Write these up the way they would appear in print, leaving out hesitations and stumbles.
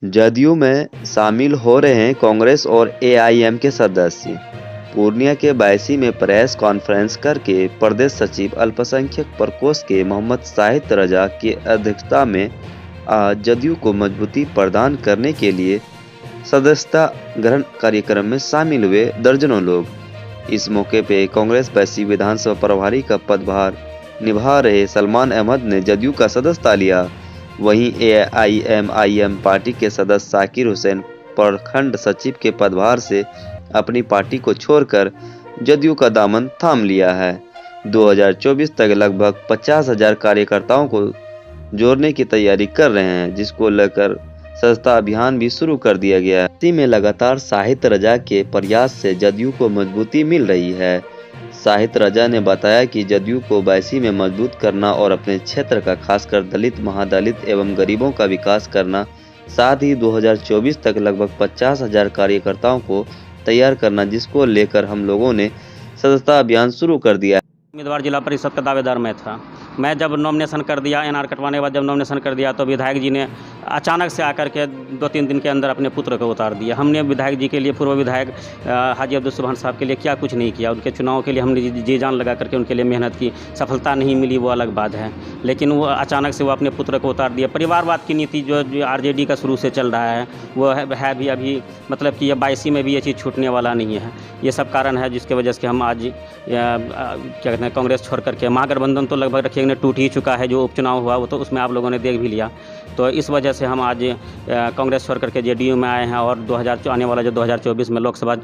जदयू में शामिल हो रहे हैं कांग्रेस और एआईएम के सदस्य। पूर्णिया के बैसी में प्रेस कॉन्फ्रेंस करके प्रदेश सचिव अल्पसंख्यक प्रकोष्ठ के मोहम्मद शाहिद रजा की अध्यक्षता में आज जदयू को मजबूती प्रदान करने के लिए सदस्यता ग्रहण कार्यक्रम में शामिल हुए दर्जनों लोग। इस मौके पे कांग्रेस बैसी विधानसभा प्रभारी का पदभार निभा रहे सलमान अहमद ने जदयू का सदस्यता लिया। वहीं एआईएम पार्टी के सदस्य साकिर हुसैन प्रखंड सचिव के पदभार से अपनी पार्टी को छोड़कर जदयू का दामन थाम लिया है। 2024 तक लगभग 50,000 कार्यकर्ताओं को जोड़ने की तैयारी कर रहे हैं, जिसको लेकर सदस्यता अभियान भी शुरू कर दिया गया है। इसी में लगातार शाहिद रजा के प्रयास से जदयू को मजबूती मिल रही है। शाहिद रजा ने बताया कि जदयू को बैसी में मजबूत करना और अपने क्षेत्र का खासकर दलित, महादलित एवं गरीबों का विकास करना, साथ ही 2024 तक लगभग 50,000 कार्यकर्ताओं को तैयार करना, जिसको लेकर हम लोगों ने सदस्यता अभियान शुरू कर दिया है। उम्मीदवार जिला परिषद का दावेदार मैं था। मैं जब नॉमिनेशन कर दिया, एनआर कटवाने के बाद जब नॉमिनेशन कर दिया तो विधायक जी ने अचानक से आकर के 2-3 दिन के अंदर अपने पुत्र को उतार दिया। हमने विधायक जी के लिए, पूर्व विधायक हाजी अब्दुल सुभान साहब के लिए क्या कुछ नहीं किया। उनके चुनाव के लिए हमने जी जान लगा करके उनके लिए मेहनत की। सफलता नहीं मिली वो अलग बात है, लेकिन वो अचानक से वो अपने पुत्र को उतार दिया। परिवारवाद की नीति जो आरजेडी का शुरू से चल रहा है वो है भी अभी, मतलब कि ये 22 में भी ये चीज़ छूटने वाला नहीं है। ये सब कारण है जिसके वजह से हम आज क्या कहते हैं कांग्रेस छोड़ करके, महागठबंधन तो लगभग रखिए ने टूट ही चुका है। जो उपचुनाव हुआ वो तो उसमें आप लोगों ने देख भी लिया। तो इस वजह से हम आज कांग्रेस छोड़ करके जेडीयू में आए हैं और आने वाला जो 2024 में लोकसभा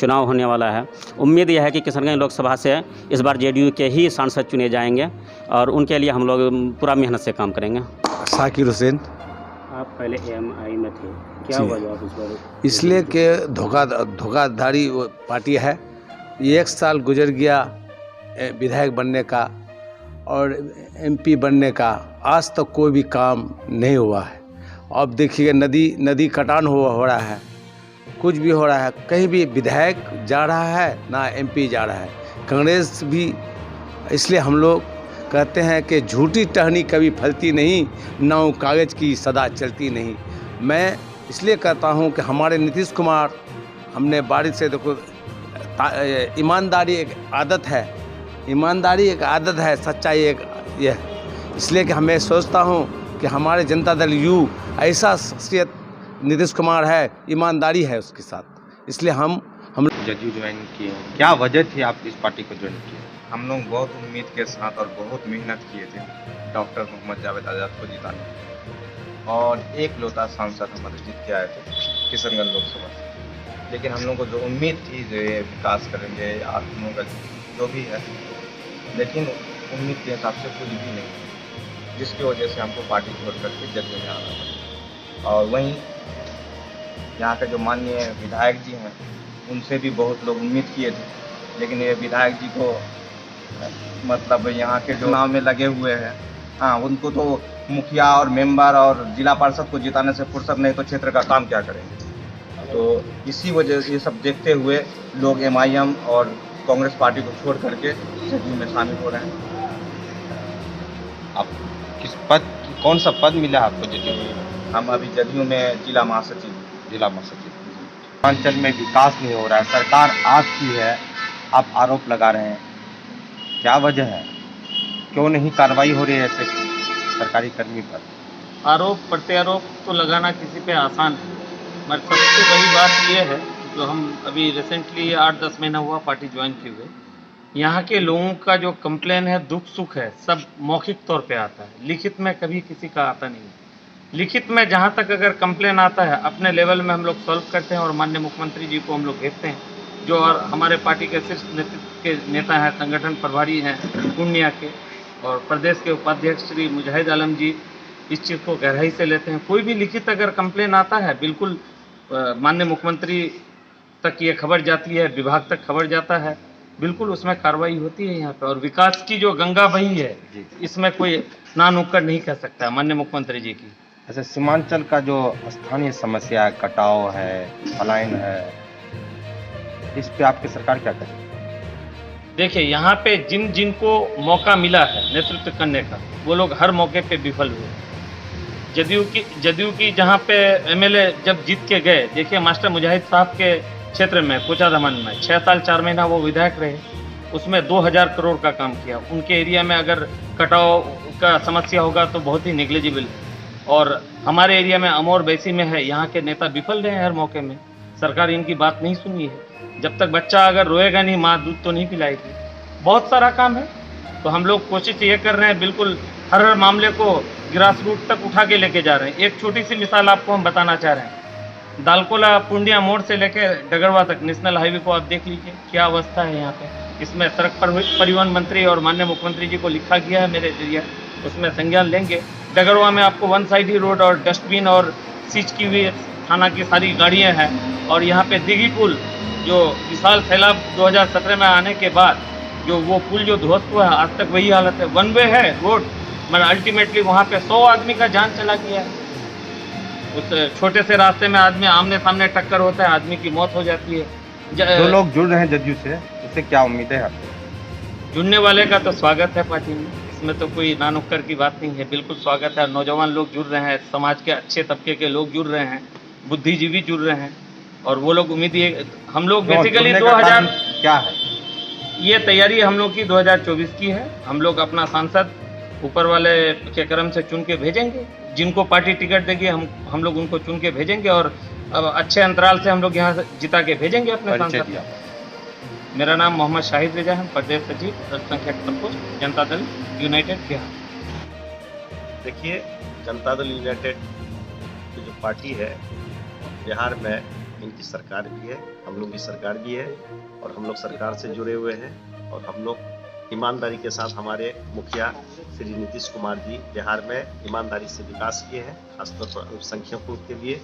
चुनाव होने वाला है, उम्मीद यह है कि किशनगंज लोकसभा से इस बार जेडीयू के ही सांसद चुने जाएंगे और उनके लिए हम लोग पूरा मेहनत से काम करेंगे। साकिर हुसैन। आप पहले एएमआई में थे, क्या हुआ जो आप इस बार? इसलिए कि धोखाधारी पार्टी है। 1 साल गुजर गया विधायक बनने का और एमपी बनने का, आज तक कोई भी काम नहीं हुआ है। अब देखिए नदी कटान हो रहा है, कुछ भी हो रहा है, कहीं भी विधायक जा रहा है ना एमपी जा रहा है। कांग्रेस भी, इसलिए हम लोग कहते हैं कि झूठी टहनी कभी फलती नहीं, नाव कागज़ की सदा चलती नहीं। मैं इसलिए कहता हूं कि हमारे नीतीश कुमार, हमने बारिश से देखो, ईमानदारी एक आदत है, सच्चाई एक यह, इसलिए कि हमें सोचता हूं कि हमारे जनता दल यू ऐसा शख्सियत नीतीश कुमार है, ईमानदारी है उसके साथ, इसलिए हम जदयू ज्वाइन किए। क्या वजह थी आप इस पार्टी को ज्वाइन किए? हम लोग बहुत उम्मीद के साथ और बहुत मेहनत किए थे डॉक्टर मोहम्मद जावेद आज़ाद को जिताने, और एक लौता सांसद हमारे जीत के आए थे किशनगंज लोकसभा से। लेकिन हम लोग को जो उम्मीद थी जो ये विकास करेंगे, आप लोगों का जो भी है, लेकिन उम्मीद के हिसाब से कुछ भी नहीं, जिसकी वजह से हमको पार्टी छोड़ करके जदयू में आना पड़ा। और वहीं यहाँ के जो माननीय विधायक जी हैं, उनसे भी बहुत लोग उम्मीद किए थे, लेकिन ये विधायक जी को मतलब यहाँ के जो चुनाव में लगे हुए हैं, हाँ, उनको तो मुखिया और मेंबर और जिला पार्षद को जिताने से फुर्सत नहीं, तो क्षेत्र का काम क्या करेंगे। तो इसी वजह से ये सब देखते हुए लोग एमआईएम और कांग्रेस पार्टी को छोड़ करके जदयू में शामिल हो रहे हैं। आप किस पद, कौन सा पद मिला आपको जदयू में? हम अभी जदयू में जिला महासचिव। पूर्वांचल में विकास नहीं हो रहा है, सरकार आपकी है, आप आरोप लगा रहे हैं, क्या वजह है? क्यों नहीं कार्रवाई हो रही है ऐसे सरकारी कर्मी पर? आरोप प्रत्यारोप तो लगाना किसी पे आसान है, मगर सबसे बड़ी बात यह है, जो हम अभी रिसेंटली 8-10 महीना हुआ पार्टी ज्वाइन किए हुए, यहाँ के लोगों का जो कंप्लेन है, दुख सुख है, सब मौखिक तौर पे आता है, लिखित में कभी किसी का आता नहीं है। लिखित में जहाँ तक अगर कंप्लेन आता है, अपने लेवल में हम लोग सॉल्व करते हैं और माननीय मुख्यमंत्री जी को हम लोग भेजते हैं, जो और हमारे पार्टी के शीर्ष नेतृत्व के नेता हैं, संगठन प्रभारी हैं पूर्णिया के, और प्रदेश के उपाध्यक्ष श्री मुजाहिद आलम जी इस चीज़ को गहराई से लेते हैं। कोई भी लिखित अगर कंप्लेन आता है, बिल्कुल माननीय मुख्यमंत्री तक ये खबर जाती है, विभाग तक खबर जाता है, बिल्कुल उसमें कार्रवाई होती है यहाँ पे। और विकास की जो गंगा बही है, इसमें कोई ना नुक्कड़ नहीं कह सकता माननीय मुख्यमंत्री जी की। अच्छा, सीमांचल का जो स्थानीय समस्या है, कटाव है, पलायन है, इस पे आपकी सरकार क्या करेगी? देखिए, यहाँ पे जिनको मौका मिला है नेतृत्व करने का, वो लोग हर मौके पे विफल हुए। जदयू की जहाँ पे एमएलए जब जीत के गए, देखिए मास्टर मुजाहिद साहब के क्षेत्र में कोचाधमन में 6 साल 4 महीना वो विधायक रहे, उसमें 2000 करोड़ का काम किया। उनके एरिया में अगर कटाव का समस्या होगा तो बहुत ही नेग्लिजिबल। और हमारे एरिया में अमौर बैसी में है, यहाँ के नेता विफल रहे हैं हर मौके में, सरकार इनकी बात नहीं सुनी है। जब तक बच्चा अगर रोएगा नहीं, माँ दूध तो नहीं पिलाएगी। बहुत सारा काम है, तो हम लोग कोशिश ये कर रहे हैं, बिल्कुल हर मामले को ग्रास रूट तक उठा के लेके जा रहे हैं। एक छोटी सी मिसाल आपको हम बताना चाह रहे हैं, दालकोला पुंडिया मोड़ से लेके डगरवा तक नेशनल हाईवे को आप देख लीजिए क्या अवस्था है यहाँ पे। इसमें सड़क परिवहन मंत्री और माननीय मुख्यमंत्री जी को लिखा गया है मेरे जरिए, उसमें संज्ञान लेंगे। डगरवा में आपको वन साइड ही रोड और डस्टबिन और सीज की हुई थाना की सारी गाड़ियाँ हैं। और यहाँ पे दिघी पुल जो विशाल सैलाब 2017 में आने के बाद जो वो पुल जो ध्वस्त हुआ है, आज तक वही हालत है। वन वे है रोड, मगर अल्टीमेटली वहाँ पे 100 आदमी का जान चला गया है। उस छोटे से रास्ते में आदमी आमने सामने टक्कर होता है, आदमी की मौत हो जाती है। जो लोग जुड़ रहे हैं जदयू से, उससे क्या उम्मीद है आपको? जुड़ने वाले का तो स्वागत है पार्टी में, इसमें तो कोई ना नुक्कर की बात नहीं है, बिल्कुल स्वागत है। नौजवान लोग जुड़ रहे हैं, समाज के अच्छे तबके के लोग जुड़ रहे हैं, बुद्धिजीवी जुड़ रहे हैं, और वो लोग उम्मीद ये हम लोग बेसिकली 2000 क्या है ये तैयारी हम लोग की 2024 की है। हम लोग अपना सांसद ऊपर वाले के क्रम से चुन के भेजेंगे, जिनको पार्टी टिकट देगी हम लोग उनको चुन के भेजेंगे, और अब अच्छे अंतराल से हम लोग यहाँ से जिता के भेजेंगे अपने सांसद। मेरा नाम मोहम्मद शाहिद रेजा है, प्रदेश सचिव अल्पसंख्यक प्रकोष्ठ, जनता दल यूनाइटेड बिहार। देखिए, जनता दल यूनाइटेड की जो पार्टी है बिहार में, इनकी सरकार भी है, हम लोग की सरकार भी है, और हम लोग सरकार से जुड़े हुए हैं। और हम लोग ईमानदारी के साथ, हमारे मुखिया श्री नीतीश कुमार जी बिहार में ईमानदारी से विकास किए हैं, खासतौर पर अल्पसंख्यकों के लिए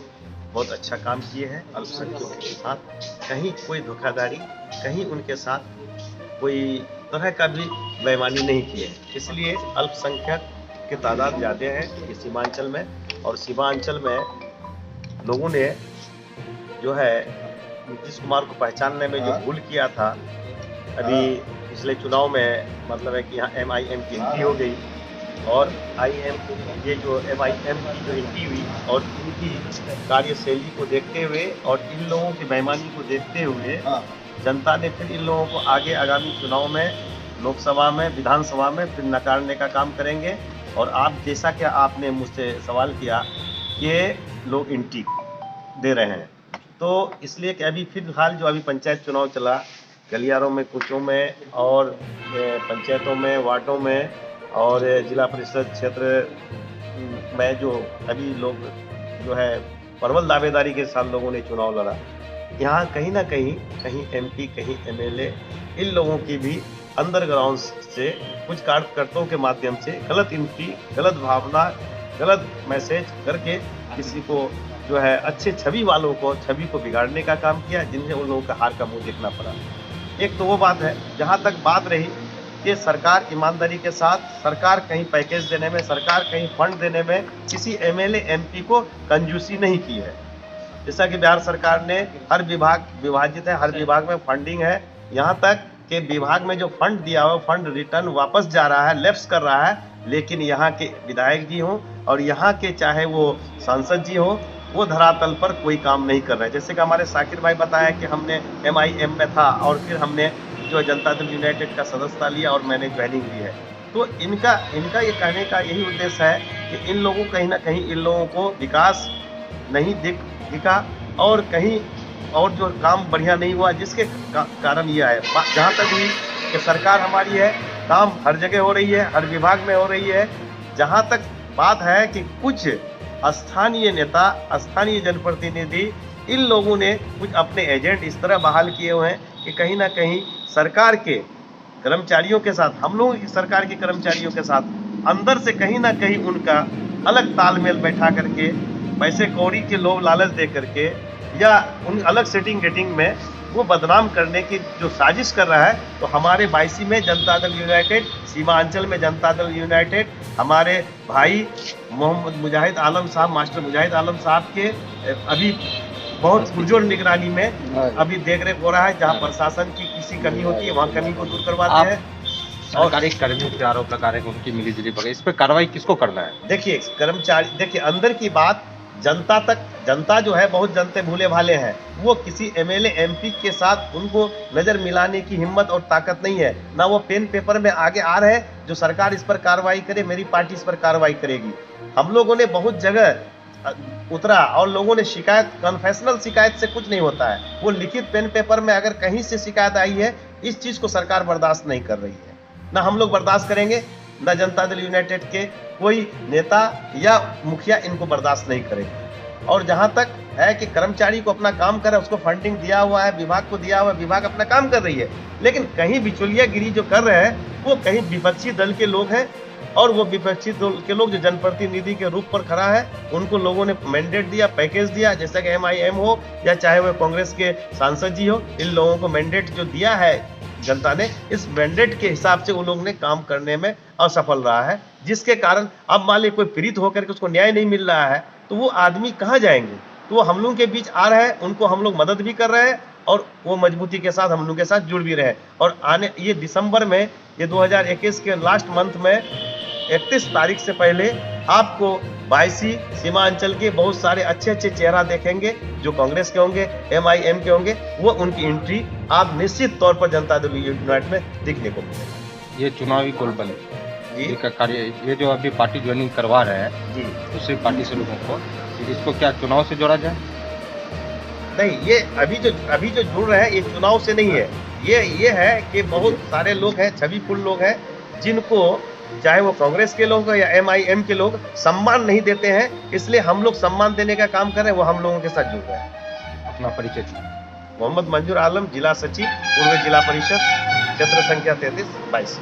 बहुत अच्छा काम किए हैं। अल्पसंख्यकों के साथ कहीं कोई धोखाधड़ी, कहीं उनके साथ कोई तरह का भी बेईमानी नहीं किए, इसलिए अल्पसंख्यक की तादाद ज़्यादा है इस सीमांचल में। और सीमांचल में लोगों ने जो है नीतीश कुमार को पहचानने में जो भूल किया था, अभी पिछले चुनाव में, मतलब है कि यहाँ MIM की एंट्री हो गई, और ये जो MIM की जो एंट्री हुई और इनकी कार्यशैली को देखते हुए और इन लोगों की बेईमानी को देखते हुए जनता ने फिर इन लोगों को आगे आगामी चुनाव में, लोकसभा में, विधानसभा में फिर नकारने का काम करेंगे। और आप जैसा कि आपने मुझसे सवाल किया, ये लोग एंट्री दे रहे हैं, तो इसलिए कि अभी फिलहाल जो अभी पंचायत चुनाव चला, गलियारों में, कूचों में और पंचायतों में, वार्डों में और जिला परिषद क्षेत्र में जो अभी लोग जो है प्रबल दावेदारी के साथ लोगों ने चुनाव लड़ा, यहाँ कहीं ना कहीं MP, कहीं MLA, इन लोगों की भी अंडरग्राउंड से कुछ कार्यकर्ताओं के माध्यम से गलत एंट्री, गलत भावना, गलत मैसेज करके किसी को जो है अच्छे छवि वालों को, छवि को बिगाड़ने का काम किया, जिनसे उन लोगों का हार का मुंह देखना पड़ा। एक तो वो बात है। जहाँ तक बात रही कि सरकार ईमानदारी के साथ, सरकार कहीं पैकेज देने में, सरकार कहीं फंड देने में किसी MLA MP को कंजूसी नहीं की है। जैसा कि बिहार सरकार ने हर विभाग विभाजित है, हर विभाग में फंडिंग है, यहाँ तक कि विभाग में जो फंड दिया हुआ फंड रिटर्न वापस जा रहा है, लैप्स कर रहा है, लेकिन यहाँ के विधायक जी हों और यहाँ के चाहे वो सांसद जी हों, वो धरातल पर कोई काम नहीं कर रहे हैं। जैसे कि हमारे साकिर भाई बताया कि हमने MIM में था और फिर हमने जो जनता दल यूनाइटेड का सदस्यता लिया और मैंने ज्वाइनिंग ली है, तो इनका ये कहने का यही उद्देश्य है कि इन लोगों कहीं ना कहीं इन लोगों को विकास नहीं दिखा और कहीं और जो काम बढ़िया नहीं हुआ, जिसके कारण ये है। जहाँ तक हुई कि सरकार हमारी है, काम हर जगह हो रही है, हर विभाग में हो रही है। जहाँ तक बात है कि कुछ स्थानीय नेता, स्थानीय जनप्रतिनिधि, इन लोगों ने कुछ अपने एजेंट इस तरह बहाल किए हुए हैं कि कहीं ना कहीं सरकार के कर्मचारियों के साथ, हम लोग सरकार के कर्मचारियों के साथ अंदर से कहीं ना कहीं उनका अलग तालमेल बैठा करके, पैसे कौड़ी के लोभ लालच दे करके या उन अलग सेटिंग गेटिंग में वो बदनाम करने की जो साजिश कर रहा है। तो हमारे 22 में जनता दल यूनाइटेड, सीमांचल में जनता दल यूनाइटेड, हमारे भाई मोहम्मद मुजाहिद आलम साहब, मास्टर मुजाहिद आलम साहब के अभी बहुत पुरजोर निगरानी में अभी देख रेख हो रहा है। जहाँ प्रशासन की किसी कमी होती है वहाँ कमी को दूर करवाते हैं। सरकारी कर्मियों पे आरोप लगा रहे हैं कि उनकी मिलीजुली बगैर, इस पर कार्रवाई किसको करना है? देखिए कर्मचारी, देखिए अंदर की बात जनता तक, जनता जो है बहुत जनते भूले भाले हैं, वो किसी एमएलए एमपी के साथ उनको नजर मिलाने की हिम्मत और ताकत नहीं है, ना वो पेन पेपर में आगे आ रहे हैं जो सरकार इस पर कार्रवाई करे, मेरी पार्टी इस पर कार्रवाई करेगी। हम लोगों ने बहुत जगह उतरा और लोगों ने शिकायत, कन्फेशनल शिकायत से कुछ नहीं होता है, वो लिखित पेन पेपर में अगर कहीं से शिकायत आई है, इस चीज को सरकार बर्दाश्त नहीं कर रही है, ना हम लोग बर्दाश्त करेंगे, ना जनता दल यूनाइटेड के कोई नेता या मुखिया इनको बर्दाश्त नहीं करेंगे। और जहां तक है कि कर्मचारी को अपना काम करे, उसको फंडिंग दिया हुआ है, विभाग को दिया हुआ है, विभाग अपना काम कर रही है, लेकिन कहीं बिचौलियागिरी जो कर रहे हैं वो कहीं विपक्षी दल के लोग हैं, और वो विपक्षी दल के लोग जो जनप्रतिनिधि के रूप पर खड़ा है, उनको लोगों ने मैंडेट दिया, पैकेज दिया, जैसे कि MIM हो या चाहे वो कांग्रेस के सांसद जी हो, इन लोगों को मैंडेट जो दिया है जनता ने, इस मैंडेट के हिसाब से उन लोगों ने काम करने में असफल रहा है, जिसके कारण अब मान लीजिए कोई पीड़ित होकर के उसको न्याय नहीं मिल रहा है, तो वो आदमी कहाँ जाएंगे? तो वो हम लोगों के बीच आ रहे हैं, उनको हम लोग मदद भी कर रहे हैं और वो मजबूती के साथ हम लोगों के साथ जुड़ भी रहे हैं। और आने ये दिसंबर में, ये 2021 के लास्ट मंथ में 31 तारीख से पहले आपको 22 सीमांचल के बहुत सारे अच्छे अच्छे चेहरा देखेंगे, जो कांग्रेस के होंगे, MIM के होंगे, वो उनकी एंट्री आप निश्चित तौर पर जनता दल यूनाइटेड में दिखने को मिलेगा। ये चुनावी गोलबल जी का कार्य, ये जो अभी पार्टी ज्वाइनिंग करवा रहे हैं जी, दूसरी पार्टी से लोगों को, इसको क्या चुनाव से जोड़ा जाए? नहीं, ये अभी जो जुड़ रहे हैं ये चुनाव से नहीं है, ये है कि बहुत सारे लोग हैं, छविफुल लोग हैं, जिनको चाहे वो कांग्रेस के लोग या MIM के लोग सम्मान नहीं देते हैं, इसलिए हम लोग सम्मान देने का काम कर रहे हैं, वो हम लोगों के साथ जुड़ रहे हैं। अपना परिचय दीजिए। मोहम्मद मंजूर आलम, जिला सचिव, पूर्व जिला परिषद, क्षेत्र संख्या 33-22।